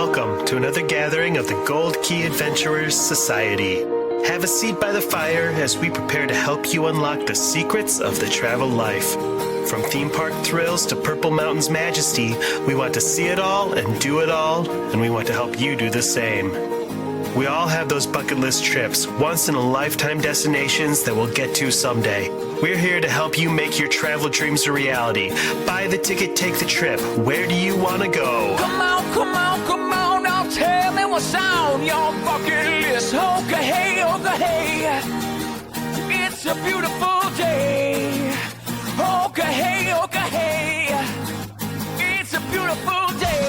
Welcome to another gathering of the Gold Key Adventurers Society. Have a seat by the fire as we prepare to help you unlock the secrets of the travel life. From theme park thrills to Purple Mountain's majesty, we want to see it all and do it all, and we want to help you do the same. We all have those bucket list trips, once-in-a-lifetime destinations that we'll get to someday. We're here to help you make your travel dreams a reality. Buy the ticket, take the trip. Where do you want to go? Come on, now tell me what's on your bucket list. Okay, hey. It's a beautiful day. Okay, hey. It's a beautiful day.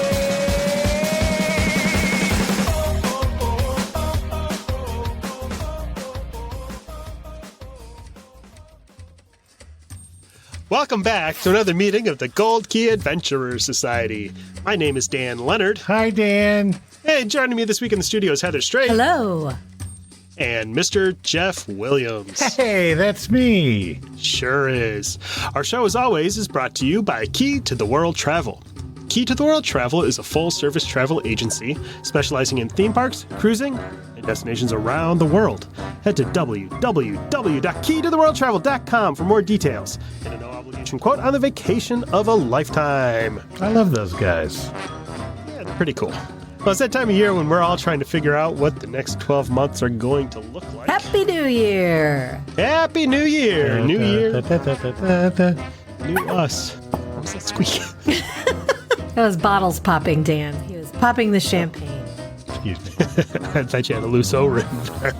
Welcome back to another meeting of the Gold Key Adventurers Society. My name is Dan Leonard. Hi, Dan. Hey, joining me this week in the studio is Heather Strait. Hello. And Mr. Jeff Williams. Hey, that's me. Sure is. Our show, as always, is brought to you by Key to the World Travel. Key to the World Travel is a full-service travel agency specializing in theme parks, cruising, and destinations around the world. Head to www.keytotheworldtravel.com for more details and a no-obligation quote on the vacation of a lifetime. I love those guys. Yeah, they're pretty cool. Well, it's that time of year when we're all trying to figure out what the next 12 months are going to look like. Happy New Year. Happy New Year! New Year, new us. What was that squeak? That was bottles popping, Dan. He was popping the champagne. Excuse me. I thought you had a loose O-ring there.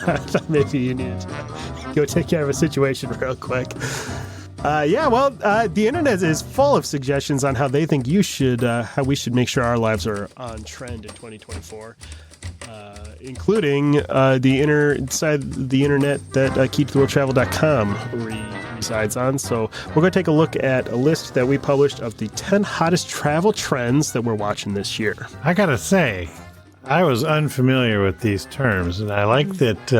I thought maybe you needed to go take care of a situation real quick. The internet is full of suggestions on how they think how we should make sure our lives are on trend in 2024, including the internet that keytotheworldtravel.com resides on. So we're going to take a look at a list that we published of the 10 hottest travel trends that we're watching this year. I gotta say, I was unfamiliar with these terms, and I like that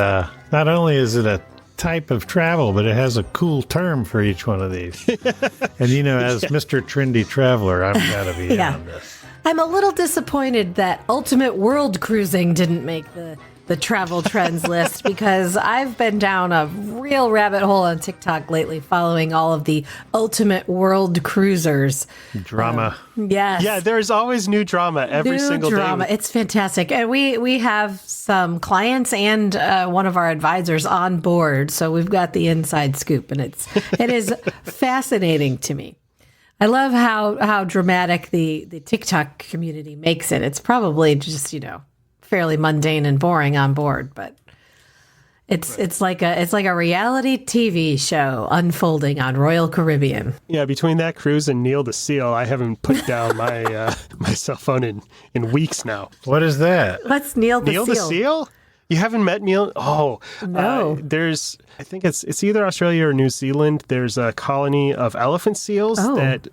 not only is it a type of travel, but it has a cool term for each one of these. And as Mr. Trendy Traveler, I'm gotta be in on this. I'm a little disappointed that Ultimate World Cruising didn't make the travel trends list, because I've been down a real rabbit hole on TikTok lately following all of the Ultimate World Cruisers. Drama. Yes. Yeah, there's always new drama every single day. It's fantastic. And we have some clients and one of our advisors on board, so we've got the inside scoop, and it is fascinating to me. I love how dramatic the TikTok community makes it. It's probably just, fairly mundane and boring on board, but it's like a reality TV show unfolding on Royal Caribbean. Yeah, between that cruise and Neil the Seal, I haven't put down my my cell phone in weeks now. What is that? What's Neil the Seal? Neil the Seal? You haven't met Neil? Oh, no. I think it's either Australia or New Zealand. There's a colony of elephant seals that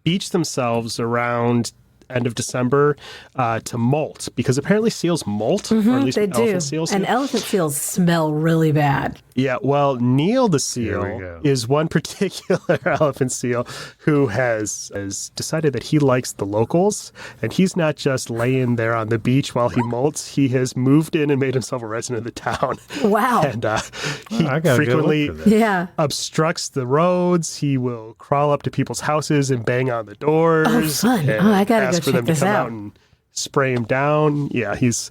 beach themselves around end of December to molt, because apparently seals molt, or at least they elephant do. seals. And elephant seals smell really bad. Yeah, well, Neil the Seal is one particular elephant seal who has decided that he likes the locals, and he's not just laying there on the beach while he molts. He has moved in and made himself a resident of the town. Wow. And he frequently obstructs the roads. He will crawl up to people's houses and bang on the doors. Oh, fun. I gotta go for them check to this come out. out and spray him down. Yeah, he's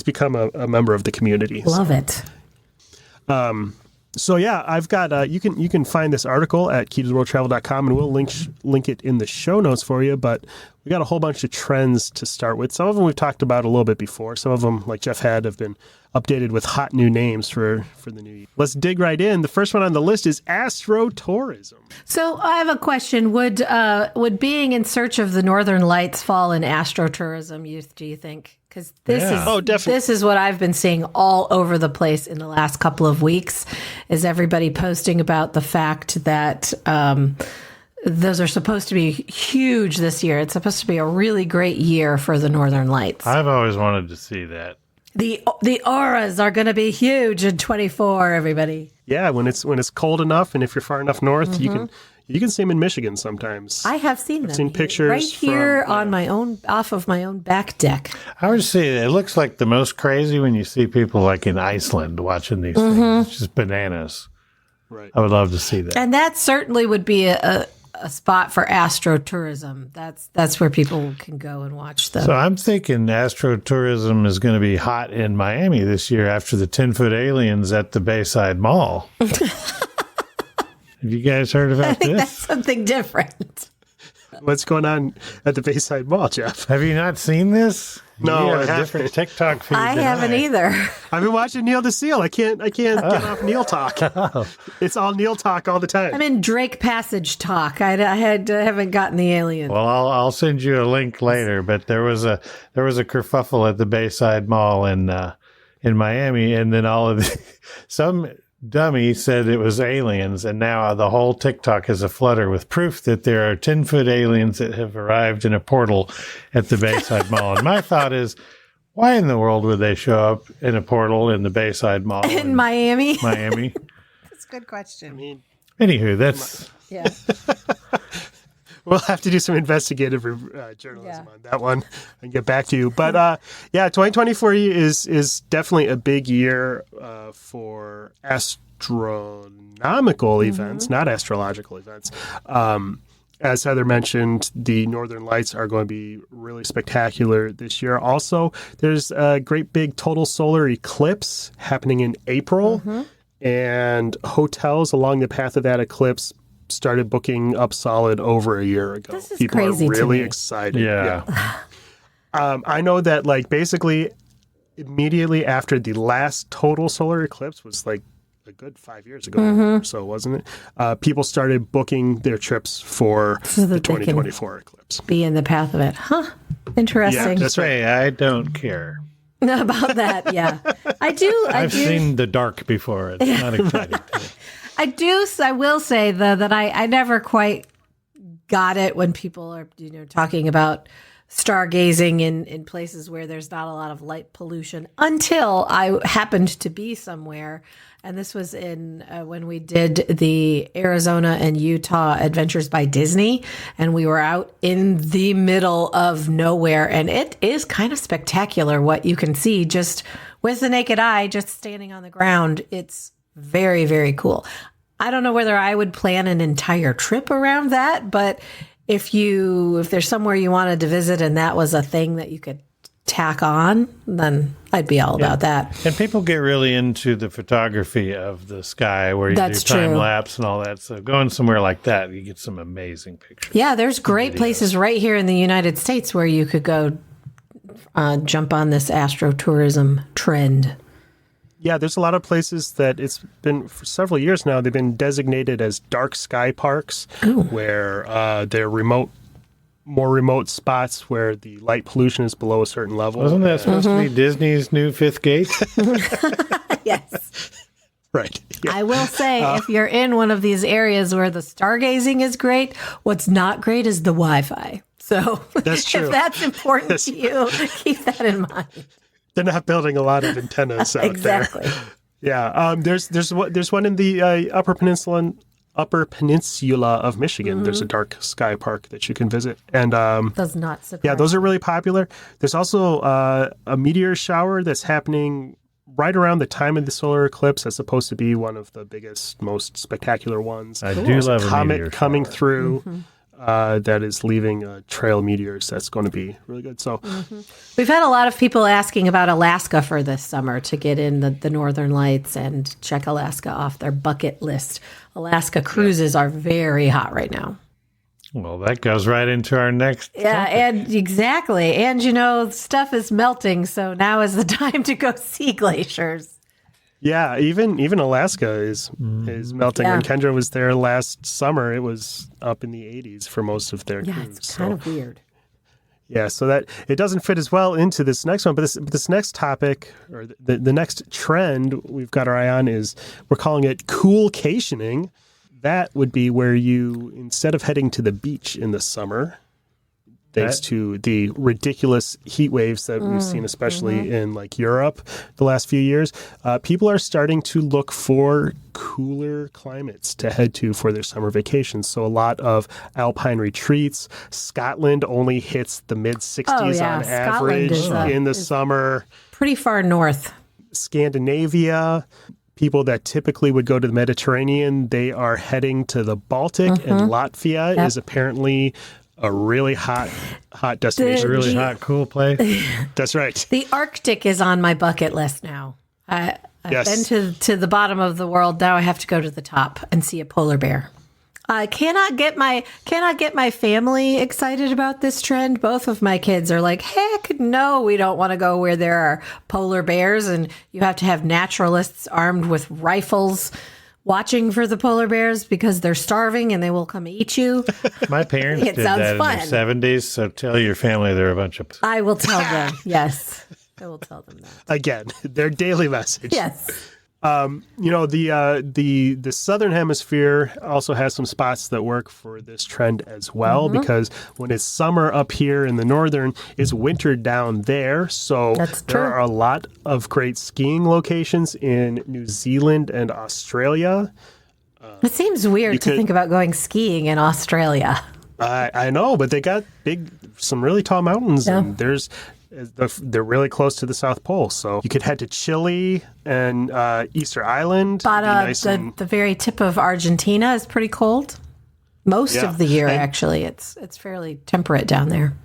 become a member of the community. Love it. So yeah, I've got you can find this article at keytotheworldtravel.com, and we'll link it in the show notes for you. But we got a whole bunch of trends to start with. Some of them we've talked about a little bit before. Some of them, like Jeff had, have been updated with hot new names for the new year. Let's dig right in. The first one on the list is Astro Tourism. So I have a question. Would being in search of the Northern Lights fall in Astro Tourism, do you think? Because this is what I've been seeing all over the place in the last couple of weeks, is everybody posting about the fact that those are supposed to be huge this year. It's supposed to be a really great year for the Northern Lights. I've always wanted to see that. The auras are going to be huge in 24, everybody. Yeah, when it's cold enough, and if you're far enough north, you You can see them in Michigan sometimes. I have seen them. I've seen pictures right here from, on my own, off of my own back deck. I would say it looks like the most crazy when you see people like in Iceland watching these things. It's just bananas. Right. I would love to see that. And that certainly would be a spot for Astro Tourism. That's where people can go and watch them. So I'm thinking Astro Tourism is going to be hot in Miami this year after the 10-foot aliens at the Bayside Mall. Have you guys heard about I think this? that's something different. What's going on at the Bayside Mall, Jeff? Have you not seen this? No, you I have a haven't. different TikTok feed. I than haven't either. I've been watching Neil the Seal. I can't get off Neil talk. It's all Neil talk all the time. I'm in Drake Passage talk. I haven't gotten the alien. Well, I'll send you a link later. But there was a kerfuffle at the Bayside Mall in Miami, and then all of some dummy said it was aliens, and now the whole TikTok is aflutter with proof that there are 10-foot aliens that have arrived in a portal at the Bayside Mall. And my thought is, why in the world would they show up in a portal in the Bayside Mall in Miami? Miami. That's a good question. Anywho, that's Yeah. We'll have to do some investigative journalism on that one and get back to you. But 2024 is definitely a big year for astronomical events, not astrological events. As Heather mentioned, the Northern Lights are going to be really spectacular this year. Also, there's a great big total solar eclipse happening in April, and hotels along the path of that eclipse started booking up solid over a year ago. This is People crazy are to really me. excited. yeah. I know that basically immediately after the last total solar eclipse was a good 5 years ago or so, wasn't it? People started booking their trips for So the that they can 2024 eclipse. be in the path of it. Huh. Interesting. Yeah, that's right. Say, I don't care. About that, yeah. I do. I've seen the dark before. It's not exciting to me. I will say though that I never quite got it when people are talking about stargazing in places where there's not a lot of light pollution until I happened to be somewhere, and this was in when we did the Arizona and Utah Adventures by Disney, and we were out in the middle of nowhere, and it is kind of spectacular what you can see just with the naked eye, just standing on the ground. It's very, very cool. I don't know whether I would plan an entire trip around that, but if there's somewhere you wanted to visit and that was a thing that you could tack on, then I'd be all about that. And people get really into the photography of the sky where you That's do time true. lapse and all that. So going somewhere like that, you get some amazing pictures. Yeah, there's great places right here in the United States where you could go jump on this Astro Tourism trend. Yeah, there's a lot of places that it's been for several years now. They've been designated as dark sky parks, where they're more remote spots where the light pollution is below a certain level. Wasn't that supposed to be Disney's new fifth gate? Yes. Right. Yeah. I will say, if you're in one of these areas where the stargazing is great, what's not great is the Wi-Fi. So That's true. if that's important to you, keep that in mind. They're not building a lot of antennas out Exactly. there. Yeah. There's one in the Upper Peninsula of Michigan. There's a dark sky park that you can visit, and Does not surprise. yeah, those are really popular. There's also a meteor shower that's happening right around the time of the solar eclipse. That's supposed to be one of the biggest, most spectacular ones. I do There's love a comet meteor coming shower. through. That is leaving a trail of meteors. That's going to be really good. So, We've had a lot of people asking about Alaska for this summer to get in the Northern Lights and check Alaska off their bucket list. Alaska cruises are very hot right now. Well, that goes right into our next. Yeah, and exactly. And, stuff is melting, so now is the time to go see glaciers. yeah, even Alaska is melting. Yeah. When Kendra was there last summer, it was up in the 80s for most of their Yeah, cruise. it's kind of weird. Yeah, so that it doesn't fit as well into this next one, but this next topic or the next trend we've got our eye on is we're calling it Cool-cationing. That would be where you, instead of heading to the beach in the summer, thanks to the ridiculous heat waves that we've seen, especially in like Europe the last few years. People are starting to look for cooler climates to head to for their summer vacations. So a lot of alpine retreats. Scotland only hits the mid 60s on Scotland average in the summer. Pretty far north. Scandinavia. People that typically would go to the Mediterranean, they are heading to the Baltic, and Latvia is apparently a really hot destination. Really hot, cool place. That's right. The Arctic is on my bucket list now. I've Yes. been to the bottom of the world. Now I have to go to the top and see a polar bear. I cannot get my family excited about this trend. Both of my kids are like, heck no, we don't want to go where there are polar bears, and you have to have naturalists armed with rifles watching for the polar bears because they're starving and they will come eat you. My parents It did sounds that fun. in the 70s, so tell your family they're a bunch of... I will tell them. Yes, I will tell them that. Again, their daily message. Yes. The southern hemisphere also has some spots that work for this trend as well, because when it's summer up here in the northern, it's winter down there. So That's there true. are a lot of great skiing locations in New Zealand and Australia. It seems weird to think about going skiing in Australia. I know, but they got some really tall mountains, and they're really close to the South Pole. So you could head to Chile and Easter Island. But It'd be nice the very tip of Argentina is pretty cold. Most of the year, actually, it's fairly temperate down there.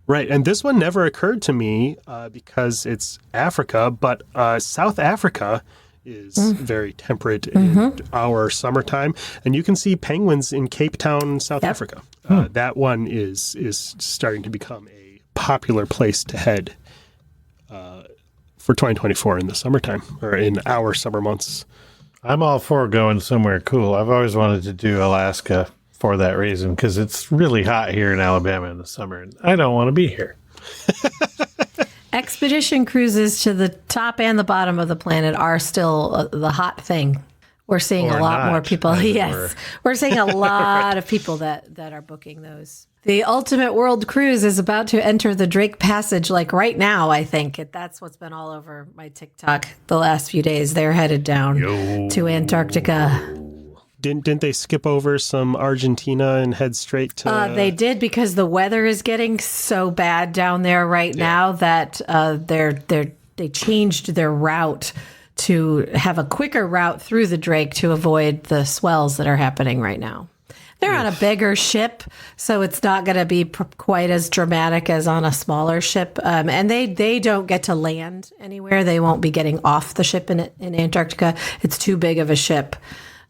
Right, and this one never occurred to me because it's Africa, but South Africa is very temperate in our summertime, and you can see penguins in Cape Town, South Africa. That one is starting to become a popular place to head for 2024 in the summertime, or in our summer months. I'm all for going somewhere cool. I've always wanted to do Alaska for that reason, because it's really hot here in Alabama in the summer, and I don't want to be here. Expedition cruises to the top and the bottom of the planet are still the hot thing. We're seeing Or a lot not, more people. as it Yes, were. we're seeing a lot of people that are booking those. The Ultimate World Cruise is about to enter the Drake Passage, like right now, I think. That's what's been all over my TikTok the last few days. They're headed down to Antarctica. Didn't they skip over some Argentina and head straight to... They did, because the weather is getting so bad down there right now that they changed their route to have a quicker route through the Drake to avoid the swells that are happening right now. They're on a bigger ship, so it's not going to be quite as dramatic as on a smaller ship. And they don't get to land anywhere. They won't be getting off the ship in Antarctica. It's too big of a ship,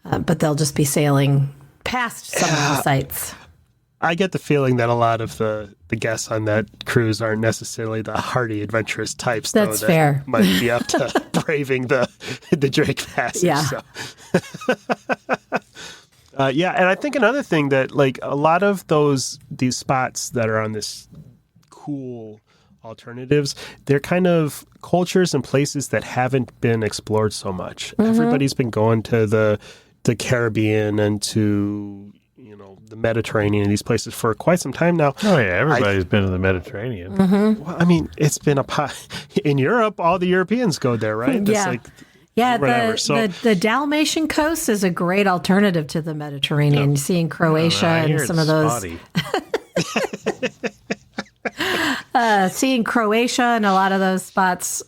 but they'll just be sailing past some of the sites. I get the feeling that a lot of the guests on that cruise aren't necessarily the hardy, adventurous types. That's though, that fair. Might be up to braving the Drake Passage. Yeah. So. And I think another thing that, like, a lot of these spots that are on this cool alternatives, they're kind of cultures and places that haven't been explored so much. Everybody's been going to the Caribbean and to the Mediterranean and these places for quite some time now. Oh, yeah, everybody's been in the Mediterranean. Well, I mean, it's been in Europe, all the Europeans go there, right? Yeah. Whatever. The Dalmatian coast is a great alternative to the Mediterranean. Seeing Croatia I and hear some it's of those, spotty. seeing Croatia and a lot of those spots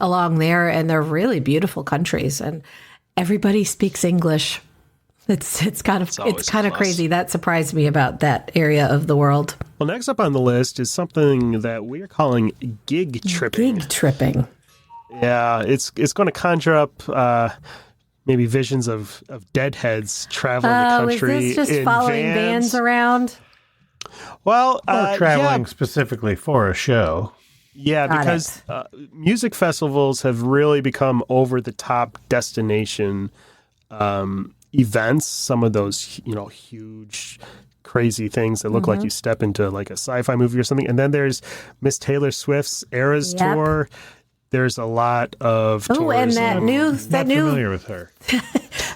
along there, and they're really beautiful countries, and everybody speaks English. It's kind of always a plus. crazy. That surprised me about that area of the world. Well, next up on the list is something that we're calling gig tripping. Gig tripping. Yeah, it's going to conjure up maybe visions of deadheads traveling the country is this just in following bands around? Well, Or traveling specifically for a show. Yeah, Got because music festivals have really become over-the-top destination events. Some of those, huge, crazy things that look like you step into like a sci-fi movie or something. And then there's Miss Taylor Swift's Eras Tour. There's a lot of tours. Oh, and that new Familiar with her.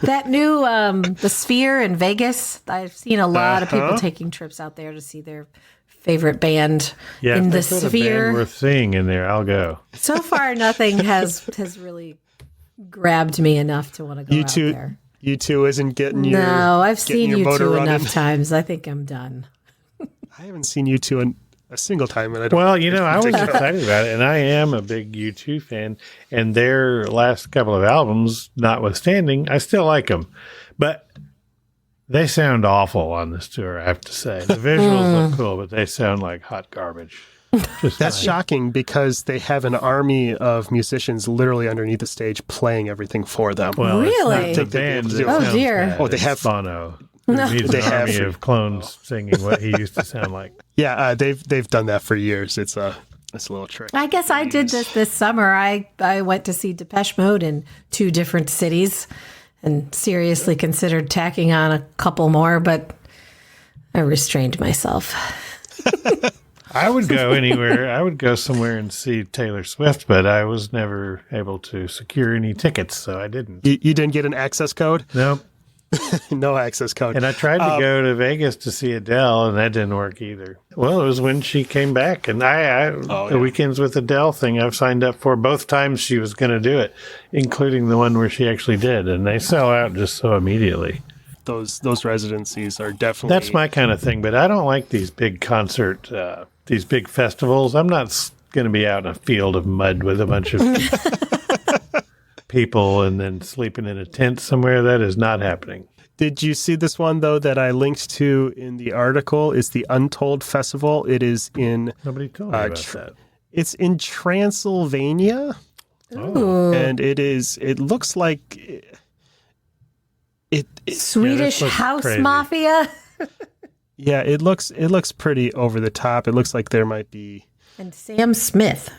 the Sphere in Vegas. I've seen a lot of people taking trips out there to see their favorite band Yeah, in if the they put a sphere. band worth seeing in there, I'll go. So far, nothing has really grabbed me enough to want to go You out two, there. you two isn't getting your. No, I've getting seen your you motor two running. enough times. I think I'm done. I haven't seen you two in a single time, and I don't. Well, I was excited about it, and I am a big U2 fan, and their last couple of albums, notwithstanding, I still like them. But they sound awful on this tour, I have to say. The visuals look cool, but they sound like hot garbage. That's shocking because they have an army of musicians literally underneath the stage playing everything for them. Well, Really? it's not the band that Oh, sounds dear. bad. Oh, they It's have- Bono. He's They an have- army of clones singing what he used to sound like. Yeah, they've done that for years. It's a little trick. I guess I did this summer. I went to see Depeche Mode in 2 different cities and seriously considered tacking on a couple more, but I restrained myself. I would go anywhere. I would go somewhere and see Taylor Swift, but I was never able to secure any tickets, so I didn't. You didn't get an access code? Nope. No access code. And I tried to go to Vegas to see Adele, and that didn't work either. Well, it was when she came back, and the Weekends with Adele thing I've signed up for both times she was going to do it, including the one where she actually did, and they sell out just so immediately. Those residencies are definitely. That's my kind of thing, but I don't like these big these big festivals. I'm not going to be out in a field of mud with a bunch of people and then sleeping in a tent somewhere. That is not happening. Did you see this one though that I linked to in the article? It's the Untold Festival. It is in. Nobody told me about that. It's in Transylvania, and it looks like it Swedish looks House crazy. Mafia yeah, it looks pretty over the top. It looks like there might be. and Sam Smith.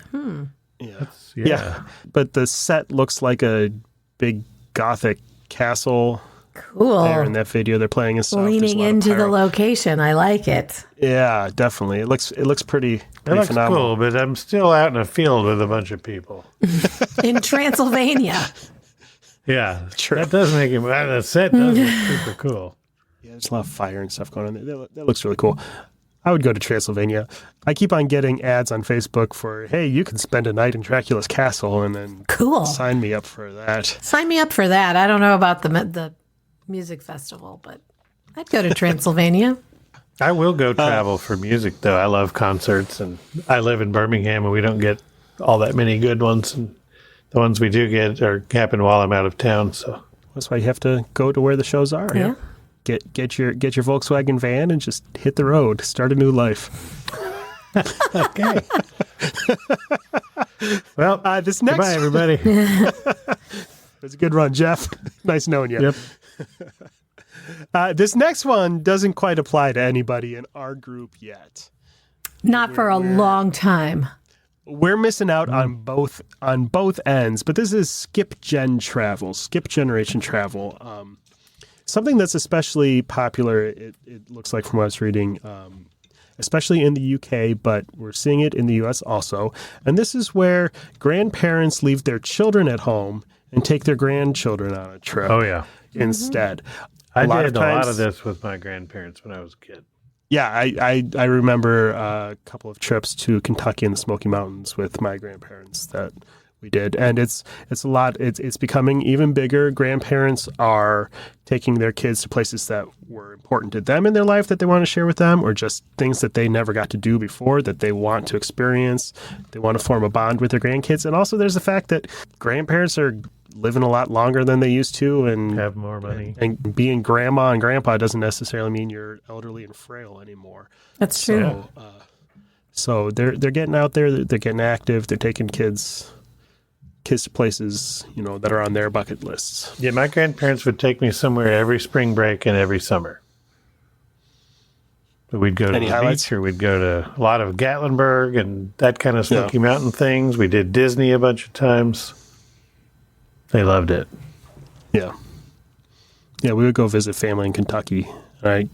Yeah. But the set looks like a big Gothic castle Cool. there in that video they're playing and stuff. There's a Leaning lot of into the pyro. location. I like it. Yeah, definitely. It looks pretty It looks phenomenal. cool, but I'm still out in a field with a bunch of people. In Transylvania. Yeah, True. that does make it. The set does look super cool. Yeah, there's a lot of fire and stuff going on there. That looks really cool. I would go to Transylvania. I keep on getting ads on Facebook for, hey, you can spend a night in Dracula's castle, and then Cool. sign me up for that. Sign me up for that. I don't know about the music festival, but I'd go to Transylvania. I will go travel for music, though. I love concerts, and I live in Birmingham, and we don't get all that many good ones. And the ones we do get happen while I'm out of town. So That's why you have to go to where the shows are. Yeah. Get your Volkswagen van and just hit the road. Start a new life. okay. Well, This next goodbye, everybody. It's a good run, Jeff. Nice knowing you. Yep. This next one doesn't quite apply to anybody in our group yet. Not for a long time. We're missing out on both ends, but this is skip generation travel. Something that's especially popular, it looks like from what I was reading, especially in the UK, but we're seeing it in the US also. And this is where grandparents leave their children at home and take their grandchildren on a trip. Oh, yeah. Instead. I lot did of a lot times- of this with my grandparents when I was a kid. Yeah, I remember a couple of trips to Kentucky and the Smoky Mountains with my grandparents that we did, and it's a lot. It's becoming even bigger. Grandparents are taking their kids to places that were important to them in their life that they want to share with them, or just things that they never got to do before that they want to experience. They want to form a bond with their grandkids, and also there's the fact that grandparents are living a lot longer than they used to, and Have more money. and being grandma and grandpa doesn't necessarily mean you're elderly and frail anymore. That's true. So they're getting out there, they're getting active, they're taking kids to places, that are on their bucket lists. Yeah, my grandparents would take me somewhere every spring break and every summer. So we'd go to Any the highlights? beach, or we'd go to a lot of Gatlinburg and that kind of Smoky Mountain things. We did Disney a bunch of times. They loved it. Yeah. Yeah, we would go visit family in Kentucky. I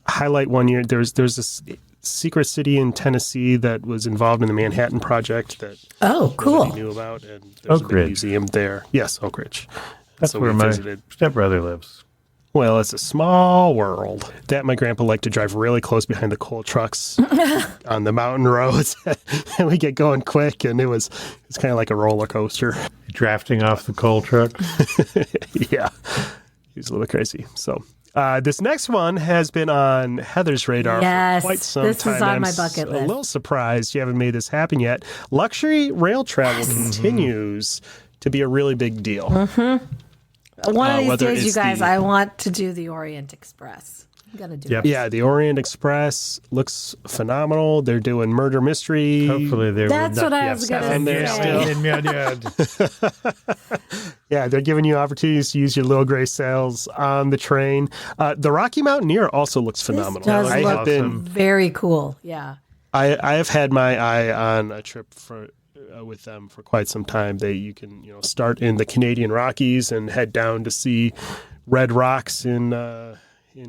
highlight one year, there's this secret city in Tennessee that was involved in the Manhattan Project that Oh, cool. nobody knew about, and there's Oak a big Ridge. museum there. Yes, Oak Ridge. That's So where we my visited. stepbrother lives. Well, it's a small world. That my grandpa liked to drive really close behind the coal trucks on the mountain roads. And we get going quick, and it's kind of like a roller coaster. Drafting off the coal truck. Yeah. He's a little bit crazy. So this next one has been on Heather's radar Yes, for quite some this time. is on I'm my bucket a list. little surprised you haven't made this happen yet. Luxury rail travel continues to be a really big deal. One of these whether days, you it's guys, I want to do the Orient Express. I'm going to do Yep. it. Yeah, the Orient Express looks phenomenal. They're doing murder mystery. Hopefully they That's will what not I be was upset. gonna And they're say. still- Yeah, they're giving you opportunities to use your little gray sails on the train. The Rocky Mountaineer also looks phenomenal. This does I look have been, very cool. Yeah. I have had my eye on a trip with them for quite some time. You can start in the Canadian Rockies and head down to see red rocks in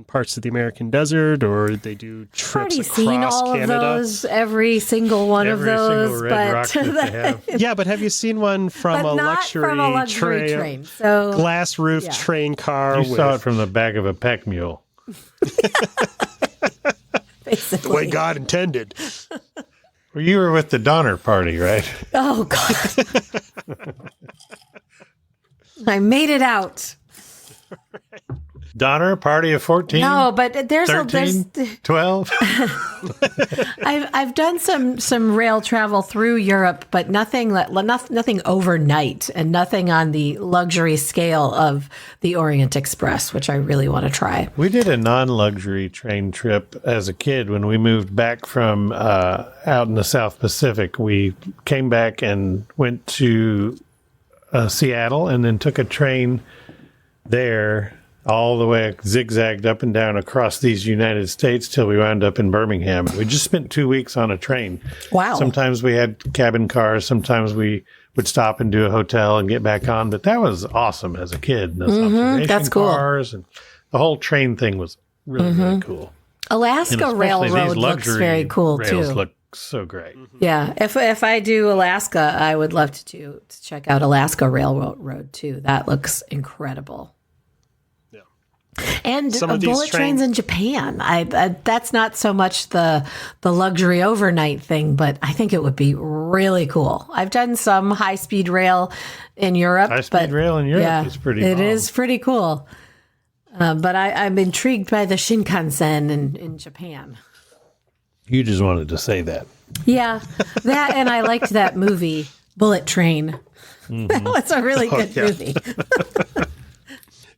parts of the American desert, or they do trips Already across seen all Canada. of those, every single one Every of those, single red rock that they have. Yeah, but have you seen one from but a not luxury, from a luxury train. So glass roof yeah. train car? You saw it from the back of a peck mule. the way God intended. Well, you were with the Donner Party, right? oh god, I made it out. Donner Party of 14? No, but there's 13? 12? I've done some rail travel through Europe, but nothing overnight, and nothing on the luxury scale of the Orient Express, which I really want to try. We did a non-luxury train trip as a kid when we moved back from out in the South Pacific. We came back and went to Seattle and then took a train there all the way zigzagged up and down across these United States till we wound up in Birmingham. We just spent 2 weeks on a train. Wow. Sometimes we had cabin cars. Sometimes we would stop and do a hotel and get back on. But that was awesome as a kid. Those observation that's cool. cars and the whole train thing was really, really cool. And Alaska especially Railroad these looks luxury very cool rails too. look so great. Yeah, if I do Alaska, I would love to check out Alaska Railroad too. That looks incredible. And Some of these bullet trains in Japan. I that's not so much the luxury overnight thing, but I think it would be really cool. I've done some high speed rail in Europe. High-speed rail in Europe is pretty It bomb. is pretty cool. But I'm intrigued by the Shinkansen in Japan. You just wanted to say that. Yeah, that, and I liked that movie, Bullet Train. That was a really good movie.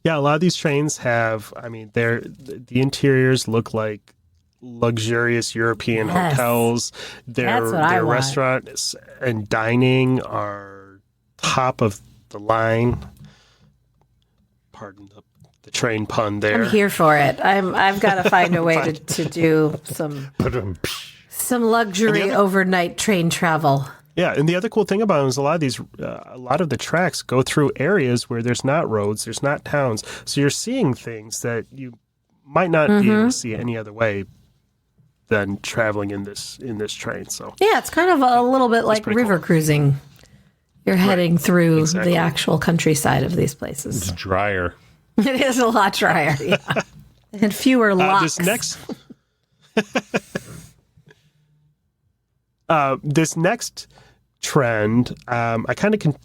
Yeah, a lot of these trains have, the interiors look like luxurious European Yes. hotels. That's what I Their want. restaurants and dining are top of the line. Pardon the train pun there. I'm here for it. I've got to find a way to do some luxury overnight train travel. Yeah, and the other cool thing about it is a lot of the tracks go through areas where there's not roads, there's not towns, so you're seeing things that you might not be able to see any other way than traveling in this train. So Yeah, it's kind of a little bit like pretty river cool. cruising. You're heading through Exactly. the actual countryside of these places. It's drier. It is a lot drier, yeah. And fewer locks. This next trend, I kind of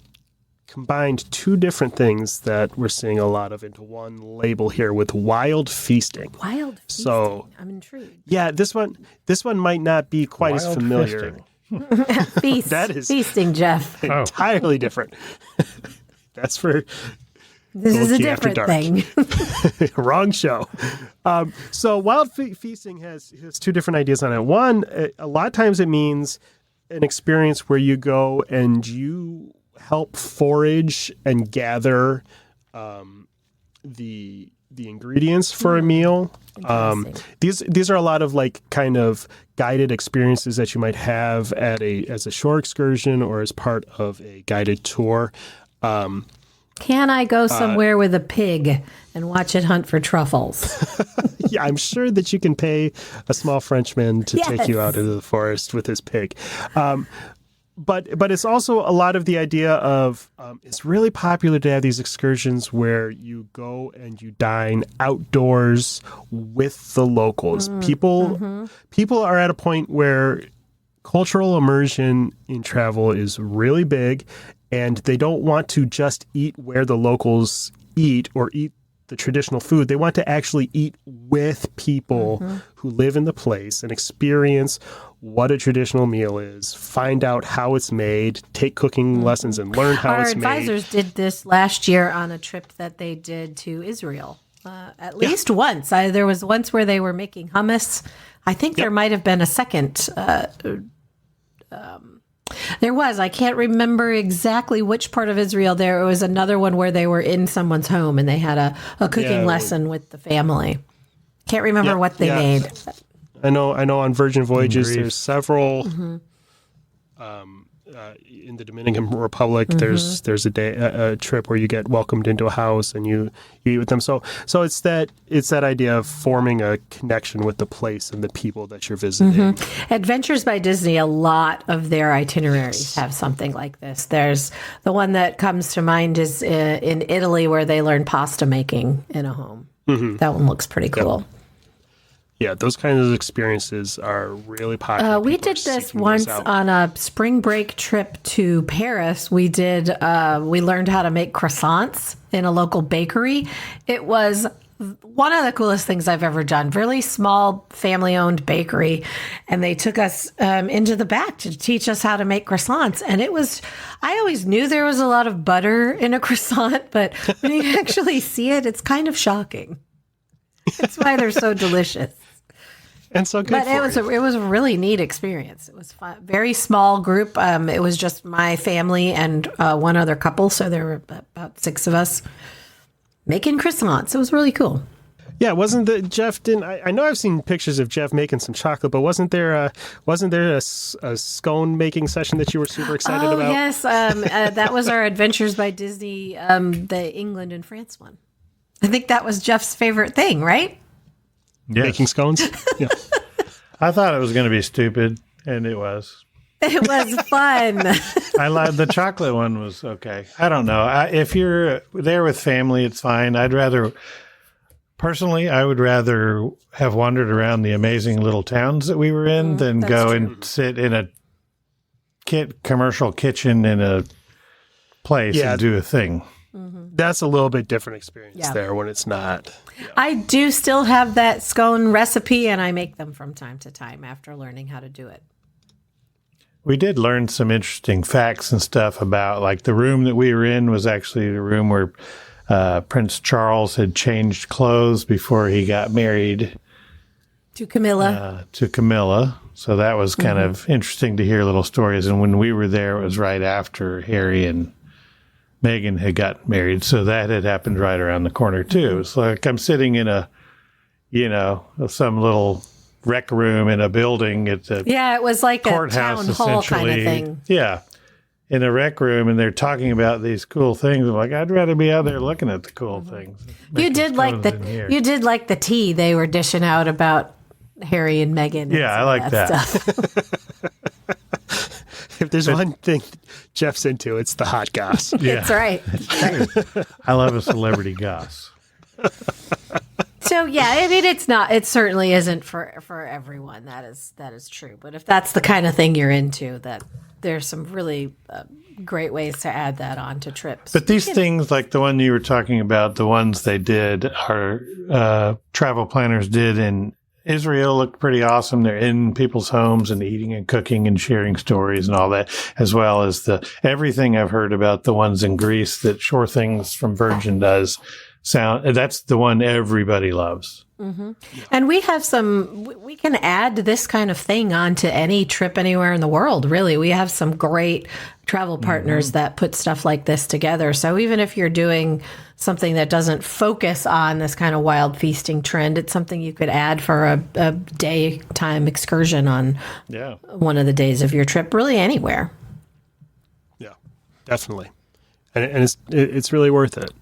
combined two different things that we're seeing a lot of into one label here with wild feasting. Wild feasting. So- I'm intrigued. Yeah, this one might not be quite as Wild familiar. fisting. Feast. That is- feasting, Jeff. Entirely different. That's for This is a Gold Key After different Dark. thing. wrong show. So wild feasting has two different ideas on it. One, a lot of times it means an experience where you go and you help forage and gather the ingredients for a meal. These are a lot of like kind of guided experiences that you might have as a shore excursion or as part of a guided tour. Can I go somewhere with a pig and watch it hunt for truffles? Yeah, I'm sure that you can pay a small Frenchman to take you Yes. out into the forest with his pig. but it's also a lot of the idea of it's really popular to have these excursions where you go and you dine outdoors with the locals. People are at a point where cultural immersion in travel is really big, and they don't want to just eat where the locals eat or eat the traditional food. They want to actually eat with people who live in the place and experience what a traditional meal is, find out how it's made, take cooking lessons and learn how it's made. Our advisors did this last year on a trip that they did to Israel. At least once. There was once where they were making hummus. I think there might have been a second. There was. I can't remember exactly which part of Israel. There was another one where they were in someone's home and they had a cooking lesson with the family. Can't remember what they made. I know on Virgin Voyages there's several in the Dominican Republic. There's a trip where you get welcomed into a house and you eat with them. So it's that idea of forming a connection with the place and the people that you're visiting. Adventures by Disney, a lot of their itineraries have something like this. There's the one that comes to mind is in Italy where they learn pasta making in a home. That one looks pretty cool. Yeah, those kinds of experiences are really popular. We did this once on a spring break trip to Paris. We learned how to make croissants in a local bakery. It was one of the coolest things I've ever done. Really small family-owned bakery. And they took us into the back to teach us how to make croissants. And I always knew there was a lot of butter in a croissant, but when you actually see it, it's kind of shocking. That's why they're so delicious. And so good. But it was a really neat experience. It was fun. Very small group. It was just my family and one other couple. So there were about 6 of us making croissants. It was really cool. Yeah, wasn't that Jeff didn't? I know I've seen pictures of Jeff making some chocolate, but wasn't there a scone making session that you were super excited about? Oh yes, that was our Adventures by Disney, the England and France one. I think that was Jeff's favorite thing, right? Yes. Making scones? Yeah. I thought it was going to be stupid, and it was. It was fun. I lied. The chocolate one was okay. I don't know. If you're there with family, it's fine. Personally, I would rather have wandered around the amazing little towns that we were in than go and sit in a commercial kitchen in a place and do a thing. That's a little bit different experience there when it's not. Yeah. I do still have that scone recipe, and I make them from time to time after learning how to do it. We did learn some interesting facts and stuff about, like, the room that we were in was actually the room where Prince Charles had changed clothes before he got married to Camilla. So that was kind of interesting to hear little stories. And when we were there, it was right after Harry and Meghan had got married. So that had happened right around the corner too. It's like I'm sitting in some little rec room in a building at the it was like courthouse, a town hall kind of thing. Yeah. In a rec room, and they're talking about these cool things. I'm like, I'd rather be out there looking at the cool things. You did like the tea they were dishing out about Harry and Meghan. Yeah, I like that. Stuff. If there's one thing Jeff's into, it's the hot goss. Yeah. That's right. I love a celebrity goss. So yeah, I mean, it certainly isn't for everyone. That is true. But if that's the kind of thing you're into, that there's some really great ways to add that on to trips. But these things, like the one you were talking about, the ones they did, our travel planners did in Israel, looked pretty awesome. They're in people's homes and eating and cooking and sharing stories and all that, as well as everything I've heard about the ones in Greece that Shore Things from Virgin does. That's the one everybody loves. Mm-hmm. And we have we can add this kind of thing onto any trip anywhere in the world, really. We have some great travel partners that put stuff like this together. So even if you're doing something that doesn't focus on this kind of wild feasting trend, it's something you could add for a daytime excursion on one of the days of your trip, really anywhere. Yeah, definitely. And it's really worth it.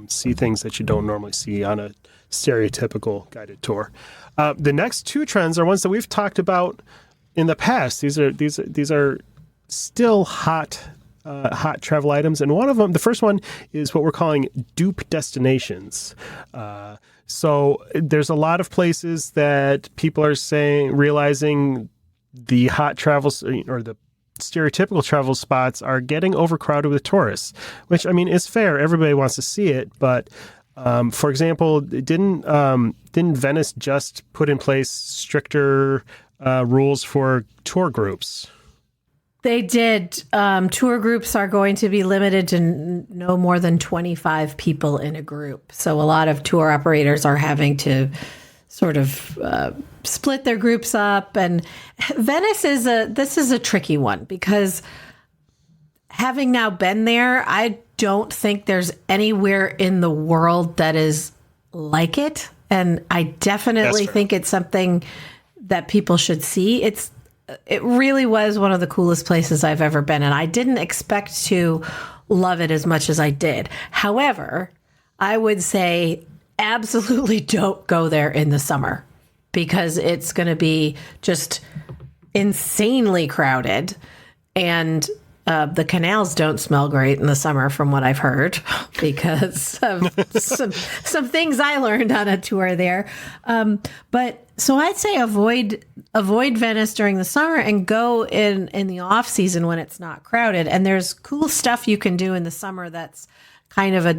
See things that you don't normally see on a stereotypical guided tour. The next 2 trends are ones that we've talked about in the past. These are still hot travel items, and one of them, the first one, is what we're calling dupe destinations. So there's a lot of places that people are realizing the hot travels or the stereotypical travel spots are getting overcrowded with tourists, which, I mean, is fair. Everybody wants to see it, but for example, didn't Venice just put in place stricter rules for tour groups? They did. Tour groups are going to be limited to no more than 25 people in a group. So a lot of tour operators are having to sort of split their groups up. And Venice is a tricky one because having now been there, I don't think there's anywhere in the world that is like it. And I definitely think it's something that people should see. It really was one of the coolest places I've ever been, and I didn't expect to love it as much as I did. However, I would say absolutely don't go there in the summer because it's going to be just insanely crowded, and the canals don't smell great in the summer from what I've heard because of some things I learned on a tour there. But so I'd say avoid Venice during the summer and go in the off season when it's not crowded. And there's cool stuff you can do in the summer that's kind of a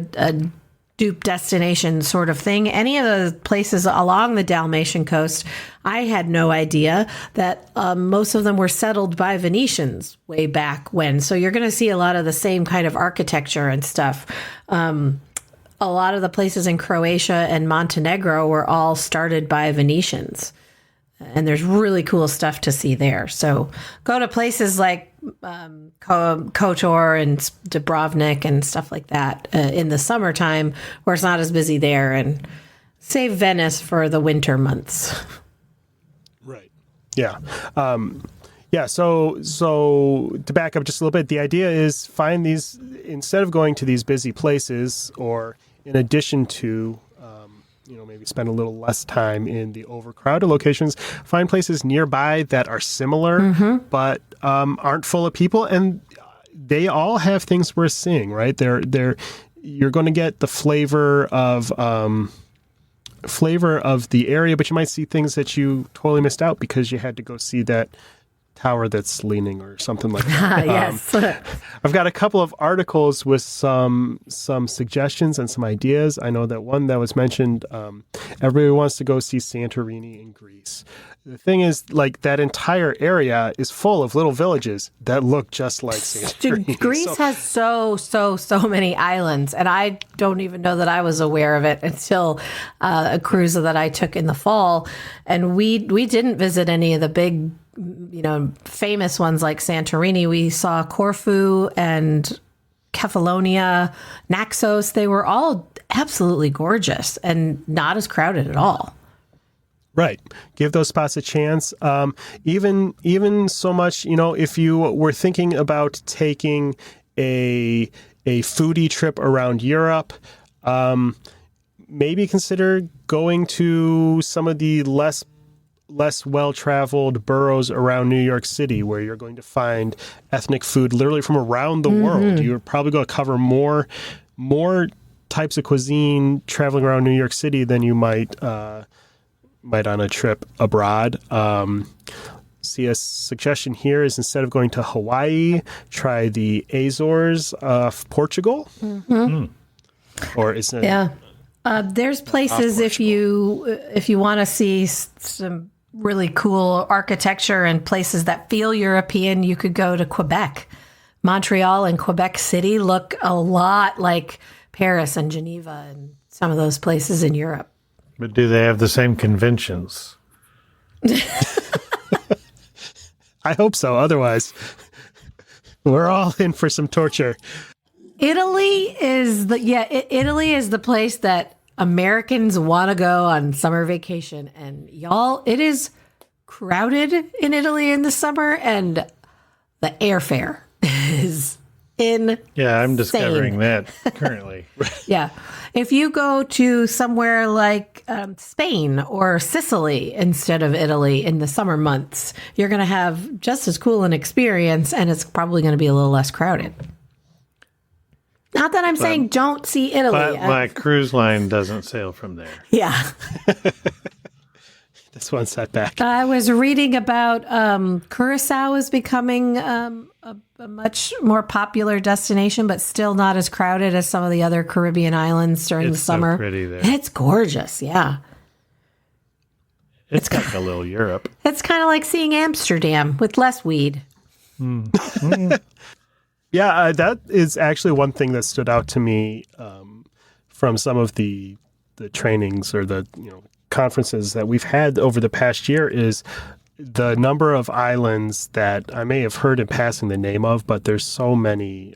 dupe destination sort of thing. Any of the places along the Dalmatian coast, I had no idea that most of them were settled by Venetians way back when. So you're going to see a lot of the same kind of architecture and stuff. A lot of the places in Croatia and Montenegro were all started by Venetians. And there's really cool stuff to see there. So go to places like Kotor and Dubrovnik and stuff like that in the summertime where it's not as busy there, and save Venice for the winter months. Right. Yeah. So to back up just a little bit, the idea is find these, instead of going to these busy places, or in addition to, maybe spend a little less time in the overcrowded locations, find places nearby that are similar, but aren't full of people. And they all have things worth seeing, right? You're going to get the flavor of the area, but you might see things that you totally missed out because you had to go see that tower that's leaning or something like that. Yes. I've got a couple of articles with some suggestions and some ideas. I know that one that was mentioned, everybody wants to go see Santorini in Greece. The thing is, like, that entire area is full of little villages that look just like Santorini. Greece has so many islands, and I don't even know that I was aware of it until a cruise that I took in the fall. And we didn't visit any of the big, famous ones like Santorini. We saw Corfu and Kefalonia, Naxos. They were all absolutely gorgeous and not as crowded at all. Right. Give those spots a chance. Even so much, if you were thinking about taking a foodie trip around Europe, maybe consider going to some of the less well-traveled boroughs around New York City, where you're going to find ethnic food literally from around the world. You're probably going to cover more types of cuisine traveling around New York City than you might on a trip abroad. See, a suggestion here is, instead of going to Hawaii, try the Azores of Portugal. Or is it? Yeah. There's places if you want to see some really cool architecture and places that feel European, you could go to Quebec. Montreal and Quebec City look a lot like Paris and Geneva and some of those places in Europe. But do they have the same conventions? I hope so. Otherwise, we're all in for some torture. Italy is the place that Americans want to go on summer vacation. And y'all, it is crowded in Italy in the summer, and the airfare is Yeah, I'm discovering that currently. Yeah. If you go to somewhere like Spain or Sicily instead of Italy in the summer months, you're going to have just as cool an experience, and it's probably going to be a little less crowded. Not that I'm saying don't see Italy. But my cruise line doesn't sail from there. Yeah. That's one setback. I was reading about Curacao is becoming a much more popular destination, but still not as crowded as some of the other Caribbean islands during the summer. So pretty there. It's gorgeous, yeah. It's like a little Europe. It's kind of like seeing Amsterdam with less weed. Yeah, that is actually one thing that stood out to me from some of the trainings or the conferences that we've had over the past year is the number of islands that I may have heard in passing the name of, but there's so many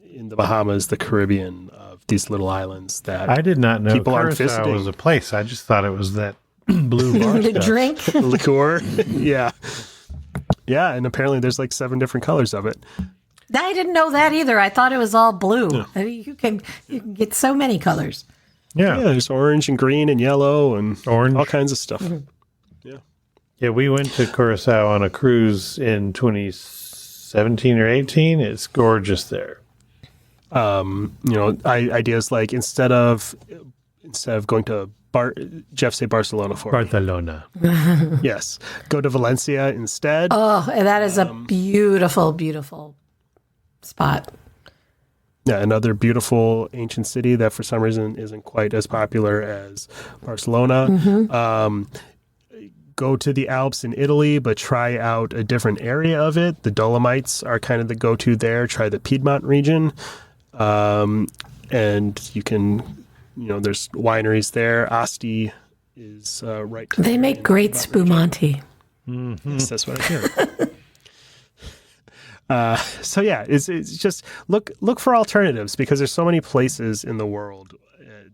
in the Bahamas, the Caribbean, of these little islands that I did not know people aren't Curacao visiting. was a place. I just thought it was that blue bar The stuff. drink. Liqueur. Yeah. Yeah, and apparently there's like 7 different colors of it. I didn't know that either. I thought it was all blue. I mean, you can get so many colors. Yeah, there's orange and green and yellow and Orange. all kinds of stuff. Yeah, we went to Curacao on a cruise in 2017 or 18. It's gorgeous there. Ideas like instead of going to Jeff say Barcelona for me. Barcelona. Yes, go to Valencia instead. Oh, and that is a beautiful, beautiful spot. Yeah, another beautiful ancient city that for some reason isn't quite as popular as Barcelona. Go to the Alps in Italy, but try out a different area of it. The Dolomites are kind of the go-to there. Try the Piedmont region. And you can, there's wineries there. Asti is right. They make great spumante. Yes, that's what I hear. So yeah, it's just look for alternatives because there's so many places in the world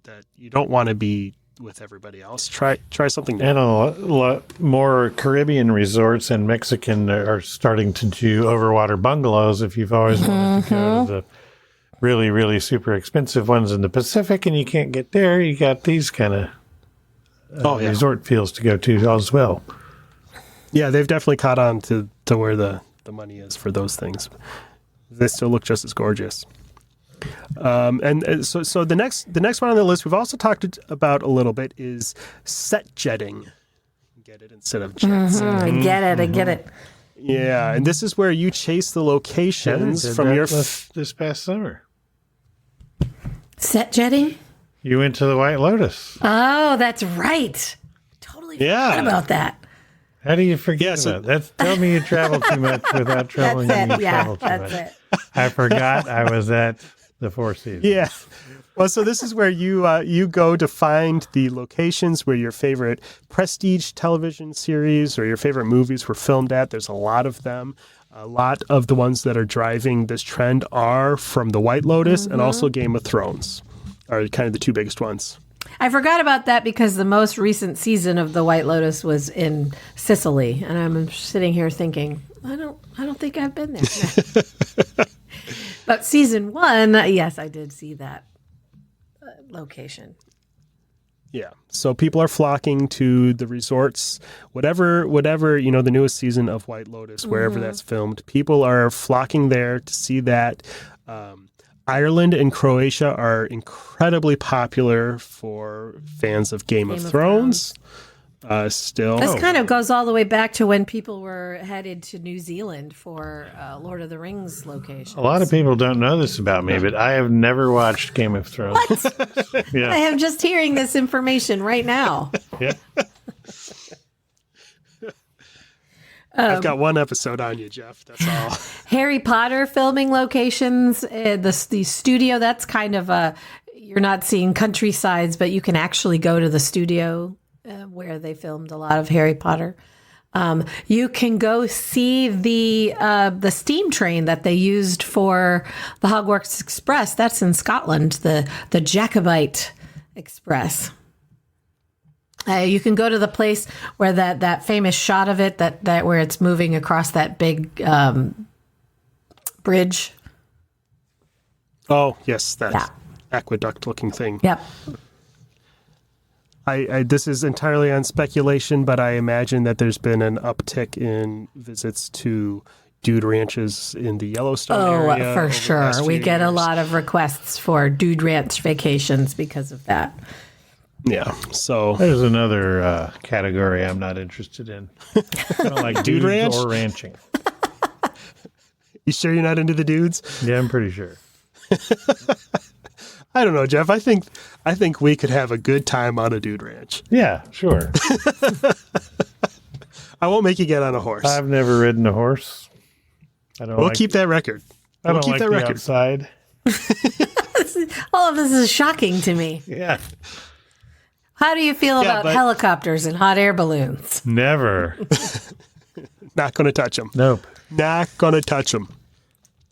that you don't want to be with everybody else. Try something new. And a lot more Caribbean resorts and Mexican are starting to do overwater bungalows. If you've always wanted to go to the really, really super expensive ones in the Pacific and you can't get there, you got these kind of resort feels to go to as well. Yeah, they've definitely caught on to where the money is for those things. They still look just as gorgeous. So the next one on the list we've also talked about a little bit is set jetting. Get it instead of jets. I get it. Yeah, and this is where you chase the locations Did from that your this past summer. Set jetting? You went to the White Lotus. Oh, that's right. Totally forgot about that. How do you forget about that? Tell me you travel too much without traveling. That's it. You Yeah, travel too that's much. it. I forgot I was at the Four Seasons. Yeah. Well, so this is where you go to find the locations where your favorite prestige television series or your favorite movies were filmed at. There's a lot of them. A lot of the ones that are driving this trend are from the White Lotus and also Game of Thrones are kind of the two biggest ones. I forgot about that because the most recent season of the White Lotus was in Sicily, and I'm sitting here thinking, I don't think I've been there. But season 1, yes, I did see that location. Yeah. So people are flocking to the resorts, whatever, the newest season of White Lotus, wherever that's filmed, people are flocking there to see that. Ireland and Croatia are incredibly popular for fans of Game of Thrones. Still. This kind of goes all the way back to when people were headed to New Zealand for Lord of the Rings locations. A lot of people don't know this about me, but I have never watched Game of Thrones. I Yeah. am just hearing this information right now. Yeah. I've got one episode on you, Jeff. That's all. Harry Potter filming locations, the studio, that's kind of you're not seeing countrysides, but you can actually go to the studio where they filmed a lot of Harry Potter. You can go see the steam train that they used for the Hogwarts Express. That's in Scotland, the Jacobite Express. You can go to the place where that famous shot of it that where it's moving across that big bridge. Oh, yes, that Yeah. aqueduct-looking thing. Yep. I this is entirely on speculation, but I imagine that there's been an uptick in visits to dude ranches in the Yellowstone area. For over the sure. past We few get a years. lot of requests for dude ranch vacations because of that. Yeah, so There's another category I'm not interested in. I don't like Dude dudes ranch? or ranching. you sure you're not into the dudes? Yeah, I'm pretty sure. I don't know, Jeff. I think we could have a good time on a dude ranch. Yeah, sure. I won't make you get on a horse. I've never ridden a horse. I don't We'll like, keep that record. I We'll don't keep like that the record. outside. All of this is shocking to me. Yeah. How do you feel Yeah, about but- helicopters and hot air balloons? Never. Not going to touch them. Nope. Not going to touch them.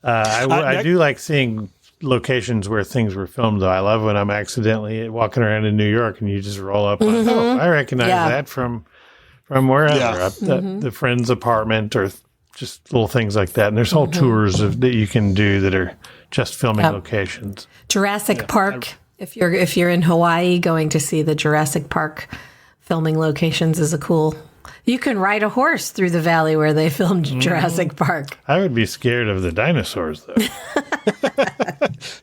I do like seeing locations where things were filmed, though. I love when I'm accidentally walking around in New York and you just roll up. On, oh, I recognize Yeah. that from wherever, Yeah. up the friend's apartment or just little things like that. And there's whole tours that you can do that are just filming locations. Jurassic Park. If you're in Hawaii, going to see the Jurassic Park filming locations is a cool. You can ride a horse through the valley where they filmed Jurassic Park. I would be scared of the dinosaurs, though.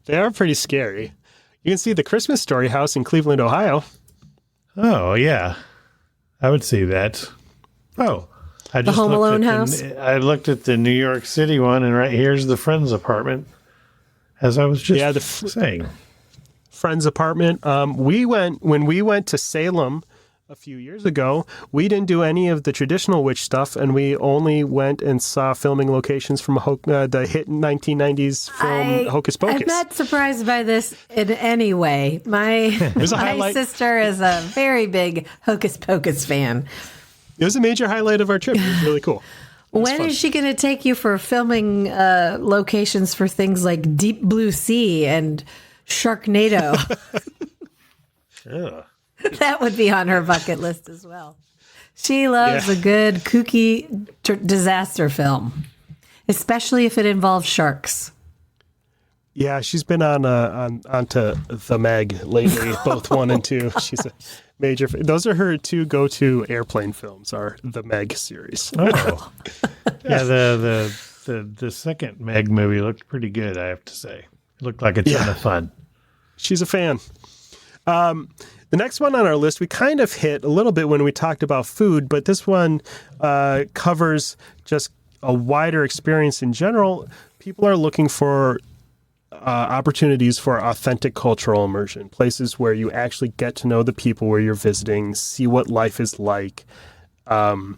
They are pretty scary. You can see the Christmas Story house in Cleveland, Ohio. Oh, yeah. I would see that. Oh, I just Home looked Alone at house? I looked at the New York City one, and right here's the friend's apartment, as I was just saying. Friend's apartment. When we went to Salem a few years ago, we didn't do any of the traditional witch stuff, and we only went and saw filming locations from the hit 1990s film Hocus Pocus. I'm not surprised by this in any way. My highlight. sister is a very big Hocus Pocus fan. It was a major highlight of our trip. It was really cool. When is she going to take you for filming locations for things like Deep Blue Sea and Sharknado? Ugh. That would be on her bucket list as well. She loves a good kooky disaster film, especially if it involves sharks. Yeah, she's been onto The Meg lately, both 1 and 2. She's a major. Those are her 2 go-to airplane films. Are the Meg series. Oh. Yeah, the second Meg movie looked pretty good, I have to say. It looked like a ton of fun. She's a fan. The next one on our list, we kind of hit a little bit when we talked about food, but this one covers just a wider experience in general. People are looking for opportunities for authentic cultural immersion, places where you actually get to know the people where you're visiting, see what life is like. And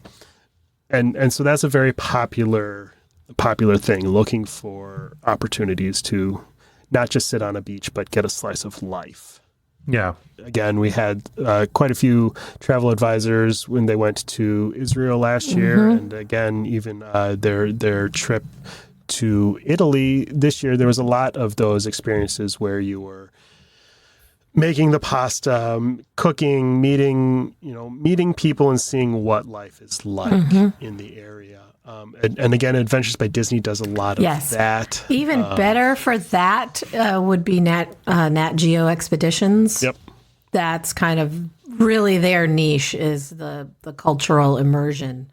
so that's a very popular thing, looking for opportunities to not just sit on a beach, but get a slice of life. Yeah. Again, we had quite a few travel advisors when they went to Israel last year, and again, even their trip to Italy this year. There was a lot of those experiences where you were making the pasta, cooking, meeting people, and seeing what life is like in the area. And again, Adventures by Disney does a lot of that. Even better for that would be Nat Geo Expeditions. Yep. That's kind of really their niche, is the cultural immersion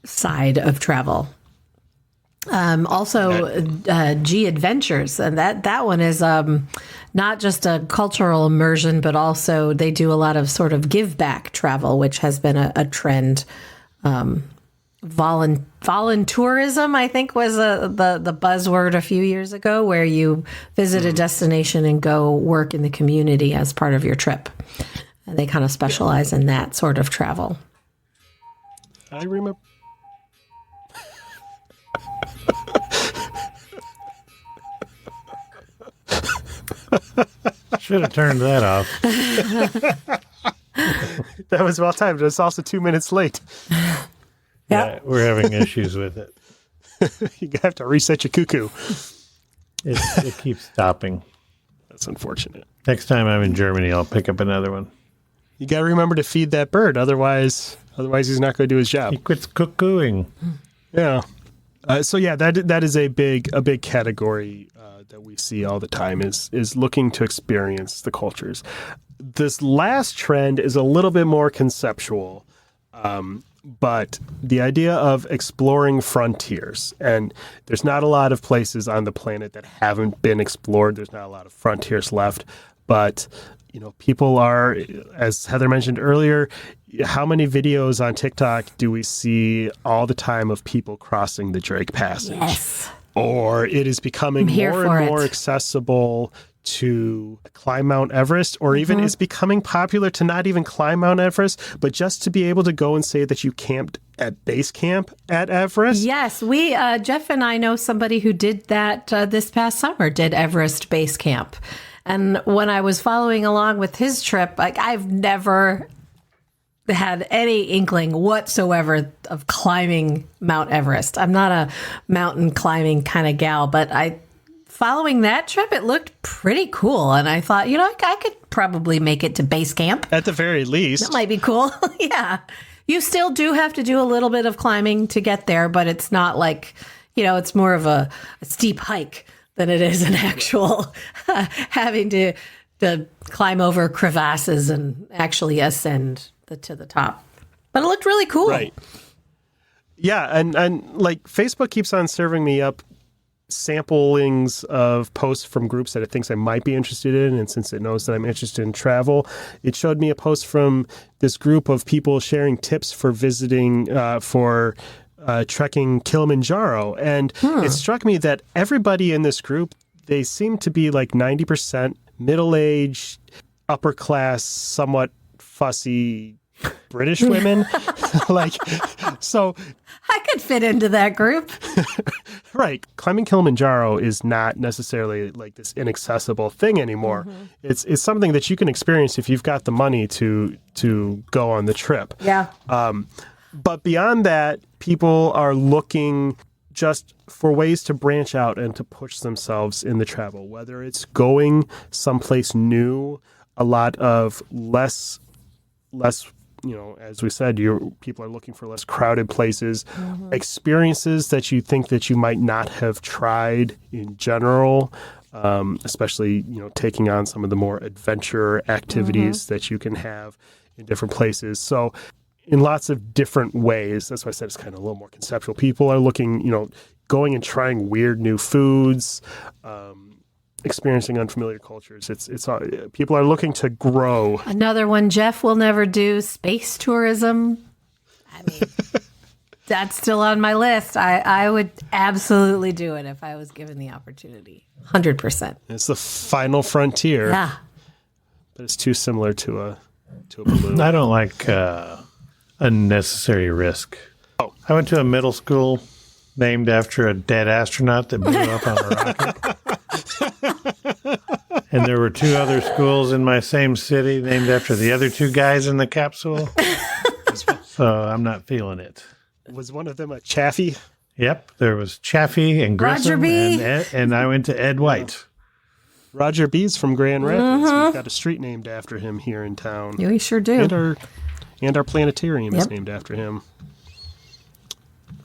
side of travel. Also, G Adventures, and that one is not just a cultural immersion, but also they do a lot of sort of give back travel, which has been a trend. Voluntourism, I think, was the buzzword a few years ago, where you visit a destination and go work in the community as part of your trip. And they kind of specialize in that sort of travel. I remember. Should have turned that off. That was well timed. It was also 2 minutes late. Yeah, we're having issues with it. You have to reset your cuckoo. It keeps stopping. That's unfortunate. Next time I'm in Germany, I'll pick up another one. You got to remember to feed that bird, otherwise he's not going to do his job. He quits cuckooing. Yeah. So yeah, that is a big category that we see all the time is looking to experience the cultures. This last trend is a little bit more conceptual, but the idea of exploring frontiers, and there's not a lot of places on the planet that haven't been explored. There's not a lot of frontiers left, but people are, as Heather mentioned earlier, how many videos on TikTok do we see all the time of people crossing the Drake Passage? Yes. Or it is becoming more and more accessible to climb Mount Everest, or even it's becoming popular to not even climb Mount Everest, but just to be able to go and say that you camped at base camp at Everest. Yes, we, Jeff and I know somebody who did that this past summer, did Everest base camp. And when I was following along with his trip, I've never had any inkling whatsoever of climbing Mount Everest. I'm not a mountain climbing kind of gal, but following that trip, it looked pretty cool. And I thought, I could probably make it to base camp. At the very least. That might be cool. Yeah. You still do have to do a little bit of climbing to get there, but it's not like, it's more of a steep hike than it is an actual having to climb over crevasses and actually ascend to the top. But it looked really cool. Right. Yeah, and like Facebook keeps on serving me up samplings of posts from groups that it thinks I might be interested in, and since it knows that I'm interested in travel, it showed me a post from this group of people sharing tips for visiting trekking Kilimanjaro, and it struck me that everybody in this group, they seem to be like 90% middle-aged, upper-class, somewhat fussy British women. So I could fit into that group. Right. Climbing Kilimanjaro is not necessarily like this inaccessible thing anymore. It's something that you can experience if you've got the money to go on the trip. Yeah. But beyond that, people are looking just for ways to branch out and to push themselves in the travel, whether it's going someplace new, a lot of less, as we said, people are looking for less crowded places, experiences that you think that you might not have tried in general, especially, taking on some of the more adventure activities that you can have in different places. So in lots of different ways, that's why I said it's kind of a little more conceptual. People are looking, going and trying weird new foods, experiencing unfamiliar cultures. It's people are looking to grow. Another one Jeff will never do, space tourism. I mean, that's still on my list. I would absolutely do it if I was given the opportunity. 100%. It's the final frontier. Yeah. But it's too similar to a balloon. I don't like unnecessary risk. Oh. I went to a middle school named after a dead astronaut that blew up on a rocket. And there were two other schools in my same city named after the other two guys in the capsule. So I'm not feeling it. Was one of them a Chaffee? Yep, there was Chaffee and Grissom. Roger B. And I went to Ed White. Roger B's from Grand Rapids. We've got a street named after him here in town. Yeah, we sure do. And our planetarium is named after him.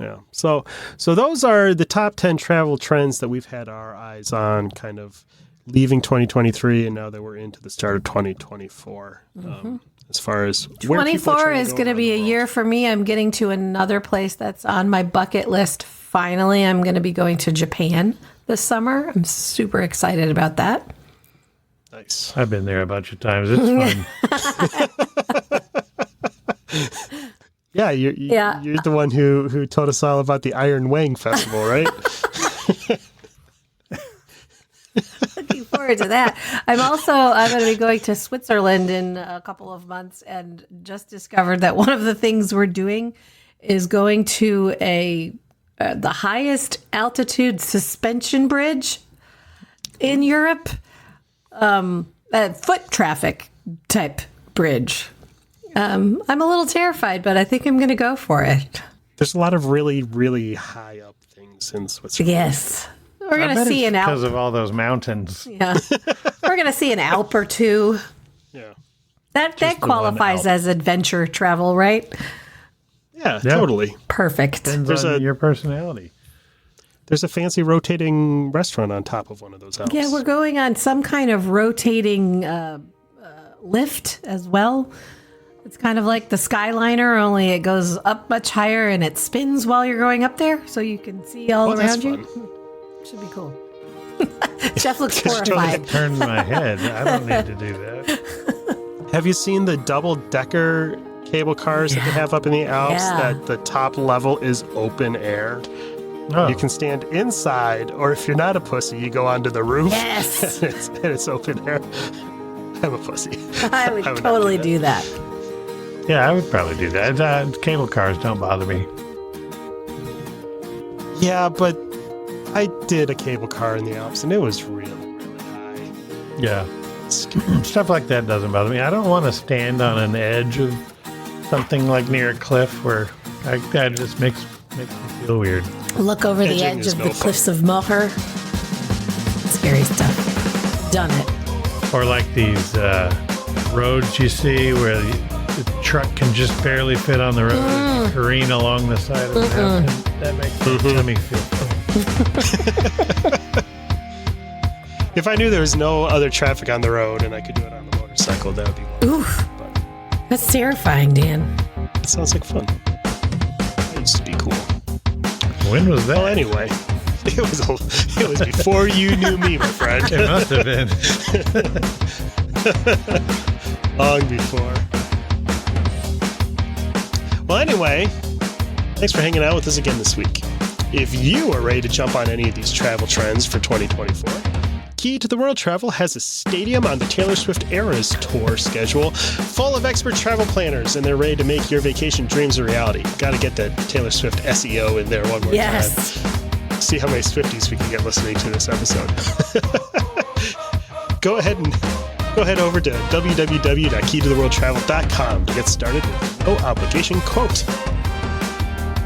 Yeah. So those are the top 10 travel trends that we've had our eyes on, kind of leaving 2023, and now that we're into the start of 2024. As far as where 24 is going to be a year for me. I'm getting to another place that's on my bucket list. Finally, I'm going to be going to Japan this summer. I'm super excited about that. Nice. I've been there a bunch of times. It's fun. Yeah, you're the one who told us all about the Iron Wang Festival, right? Looking forward to that. I'm going to be going to Switzerland in a couple of months, and just discovered that one of the things we're doing is going to the highest altitude suspension bridge in Europe, a foot traffic type bridge. I'm a little terrified, but I think I'm going to go for it. There's a lot of really, really high up things in Switzerland. Yes. We're going to see an Alp. Because of all those mountains. Yeah. We're going to see an Alp or two. Yeah. That qualifies as adventure travel, right? Yeah, totally. Perfect. Depends on your personality. There's a fancy rotating restaurant on top of one of those Alps. Yeah, we're going on some kind of rotating lift as well. It's kind of like the Skyliner, only it goes up much higher and it spins while you're going up there, so you can see all around you. Should be cool. Jeff looks horrified. It turns my head. I don't need to do that. Have you seen the double-decker cable cars that they have up in the Alps? Yeah. That the top level is open air. Oh. You can stand inside, or if you're not a pussy, you go onto the roof. Yes. and it's open air. I'm a pussy. I would totally do that. Yeah, I would probably do that. Cable cars don't bother me. Yeah, but I did a cable car in the Alps, and it was really, really high. Yeah. Stuff like that doesn't bother me. I don't want to stand on an edge of something like near a cliff where that just makes me feel weird. Look over the Edging edge is of no the fun. cliffs of Moher. Scary stuff. Done it. Or like these roads you see where the truck can just barely fit on the road and careen along the side of the mountain. That makes my tummy feel funny. If I knew there was no other traffic on the road and I could do it on the motorcycle, that would be one. Oof. But That's terrifying, Dan. it sounds like fun. It used to be cool. When was that? Well, anyway, it was before you knew me, my friend. It must have been. Long before. Well, anyway, thanks for hanging out with us again this week. If you are ready to jump on any of these travel trends for 2024, Key to the World Travel has a stadium on the Taylor Swift Eras Tour schedule full of expert travel planners, and they're ready to make your vacation dreams a reality. Got to get that Taylor Swift SEO in there one more Yes. time. See how many Swifties we can get listening to this episode. Go ahead over to www.keytotheworldtravel.com to get started with a no-obligation quote.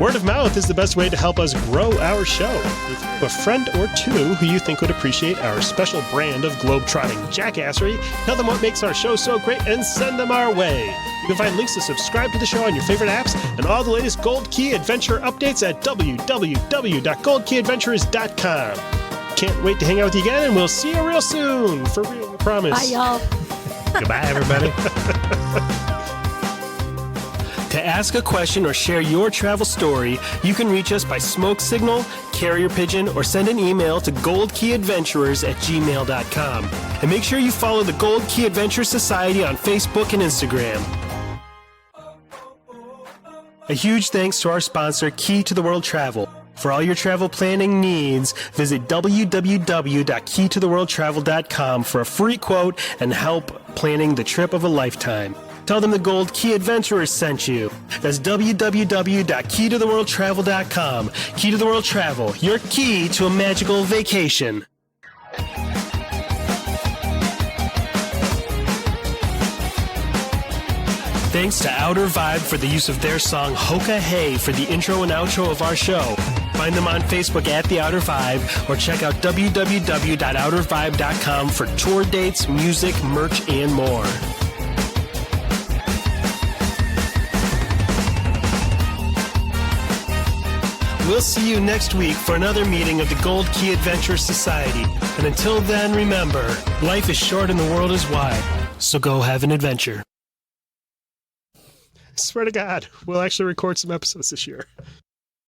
Word of mouth is the best way to help us grow our show. If you have a friend or two who you think would appreciate our special brand of globe-trotting jackassery, tell them what makes our show so great and send them our way. You can find links to subscribe to the show on your favorite apps and all the latest Gold Key Adventure updates at www.goldkeyadventures.com. Can't wait to hang out with you again, and we'll see you real soon. For real, we promise. Bye, y'all. Goodbye, everybody. To ask a question or share your travel story, you can reach us by smoke signal, carrier pigeon, or send an email to goldkeyadventurers@gmail.com. And make sure you follow the Gold Key Adventure Society on Facebook and Instagram. A huge thanks to our sponsor, Key to the World Travel. For all your travel planning needs, visit www.keytotheworldtravel.com for a free quote and help planning the trip of a lifetime. Tell them the Gold Key Adventurers sent you. That's www.keytotheworldtravel.com. Key to the World Travel, your key to a magical vacation. Thanks to Outer Vibe for the use of their song Hoka Hey for the intro and outro of our show. Find them on Facebook at The Outer Vibe or check out www.outervibe.com for tour dates, music, merch, and more. We'll see you next week for another meeting of the Gold Key Adventure Society. And until then, remember, life is short and the world is wide. So go have an adventure. Swear to God, we'll actually record some episodes this year.